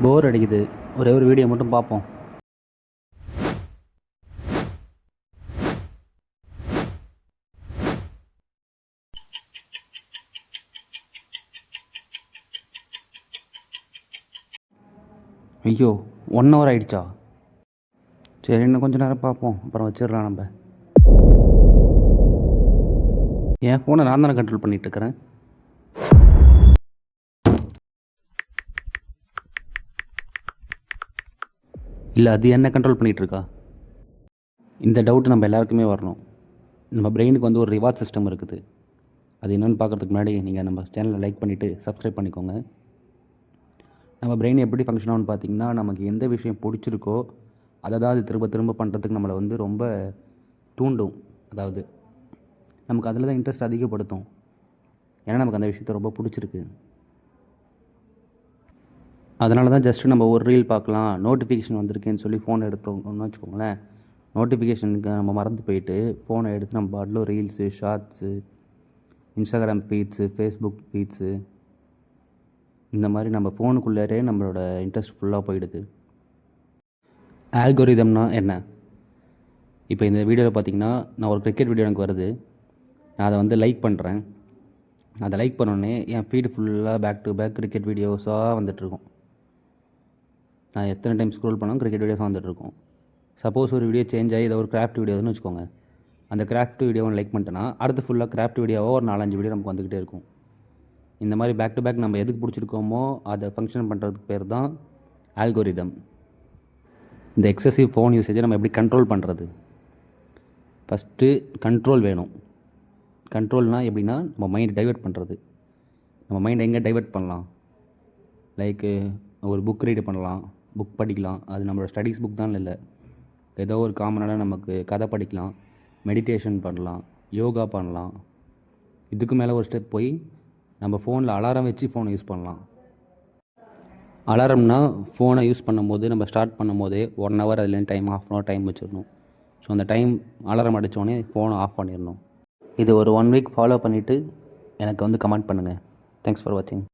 போர் அடிக்குது. ஒரே ஒரு வீடியோ மட்டும் பார்ப்போம். ஐயோ, 1 ஹவர் ஆயிடுச்சா? சரி, இன்னும் கொஞ்சம் நேரம் பார்ப்போம், அப்புறம் வச்சிடலாம். நம்ம என் ஃபோனை நான் தானே கண்ட்ரோல் பண்ணிகிட்ருக்கிறேன். இல்லை, அது என்ன கண்ட்ரோல் பண்ணிகிட்ருக்கா? இந்த டவுட் நம்ம எல்லாருக்குமே வரணும். நம்ம பிரெயினுக்கு வந்து ஒரு ரிவார்ட் சிஸ்டம் இருக்குது. அது என்னென்னு பார்க்குறதுக்கு முன்னாடி நீங்கள் நம்ம சேனலை லைக் பண்ணிவிட்டு சப்ஸ்கிரைப் பண்ணிக்கோங்க. நம்ம பிரெயின் எப்படி ஃபங்க்ஷன் ஆகும்னு பார்த்தீங்கன்னா, நமக்கு எந்த விஷயம் பிடிச்சிருக்கோ அதை தான் அது திரும்ப திரும்ப பண்ணுறதுக்கு நம்மளை வந்து ரொம்ப தூண்டும். அதாவது நமக்கு அதில் தான் இன்ட்ரெஸ்ட் அதிகப்படுத்தும். ஏன்னா நமக்கு அந்த விஷயத்தை ரொம்ப பிடிச்சிருக்கு. அதனால தான் ஜஸ்ட்டு நம்ம ஒரு ரீல் பார்க்கலாம், நோட்டிஃபிகேஷன் வந்திருக்கேன்னு சொல்லி ஃபோன் எடுத்தோம்னு வச்சுக்கோங்களேன். நோட்டிஃபிகேஷனுக்கு நம்ம மறந்து போயிட்டு ஃபோனை எடுத்து நம்ம பாட்டில் reels, shorts, Instagram feeds, Facebook feeds, இந்த மாதிரி நம்ம ஃபோனுக்குள்ளே நம்மளோட இன்ட்ரெஸ்ட் ஃபுல்லாக போயிடுது. ஆல்கோரிதம்னா என்ன? இப்போ இந்த வீடியோவில் பார்த்தீங்கன்னா, நான் ஒரு கிரிக்கெட் வீடியோ எனக்கு வருது. நான் அதை வந்து லைக் பண்ணுறேன். அதை லைக் பண்ணோடனே என் ஃபீடு ஃபுல்லாக பேக் டு பேக் கிரிக்கெட் வீடியோஸாக வந்துட்டுருக்கும். நான் எத்தனை டைம் ஸ்க்ரோல் பண்ணாலும் கிரிக்கெட் வீடியோஸாக வந்துட்டுருக்கும். சப்போஸ் ஒரு வீடியோ சேஞ்ச் ஆகி ஏதோ ஒரு கிராஃப்ட் வீடியோன்னு வச்சுக்கோங்க. அந்த கிராஃப்ட் வீடியோவை லைக் பண்ணிட்டேன்னா அடுத்து ஃபுல்லாக கிராஃப்ட் வீடியோவாக ஒரு 4-5 வீடியோ நமக்கு வந்துக்கிட்டே இருக்கும். இந்த மாதிரி பேக் டு பேக் நம்ம எதுக்கு பிடிச்சிருக்கோமோ அதை ஃபங்க்ஷன் பண்ணுறதுக்கு பேர் தான் ஆல்கோரிதம். இந்த எக்ஸசிவ் ஃபோன் யூசேஜை நம்ம எப்படி கண்ட்ரோல் பண்ணுறது? ஃபஸ்ட்டு கண்ட்ரோல் வேணும். கண்ட்ரோல்னால் எப்படின்னா, நம்ம மைண்ட் டைவெர்ட் பண்ணுறது. நம்ம மைண்டை எங்கே டைவெர்ட் பண்ணலாம்? லைக்கு ஒரு புக் ரீடு பண்ணலாம், புக் படிக்கலாம். அது நம்மளோட ஸ்டடீஸ் புக் தான் இல்லை, ஏதோ ஒரு காமனான நமக்கு கதை படிக்கலாம், மெடிடேஷன் பண்ணலாம், யோகா பண்ணலாம். இதுக்கு மேலே ஒரு ஸ்டெப் போய் நம்ம ஃபோனில் அலாரம் வச்சு ஃபோனை யூஸ் பண்ணலாம். அலாரம்னா ஃபோனை யூஸ் பண்ணும்போது நம்ம ஸ்டார்ட் பண்ணும்போதே 1 ஹவர் அதுலேருந்து டைம், 1/2 ஹவர் டைம் வச்சிடணும். ஸோ அந்த டைம் அலாரம் அடித்தோடனே ஃபோனை ஆஃப் பண்ணிடணும். இது ஒரு 1 வீக் ஃபாலோ பண்ணிவிட்டு எனக்கு வந்து கமெண்ட் பண்ணுங்கள். தேங்க்ஸ் ஃபார் வாட்சிங்.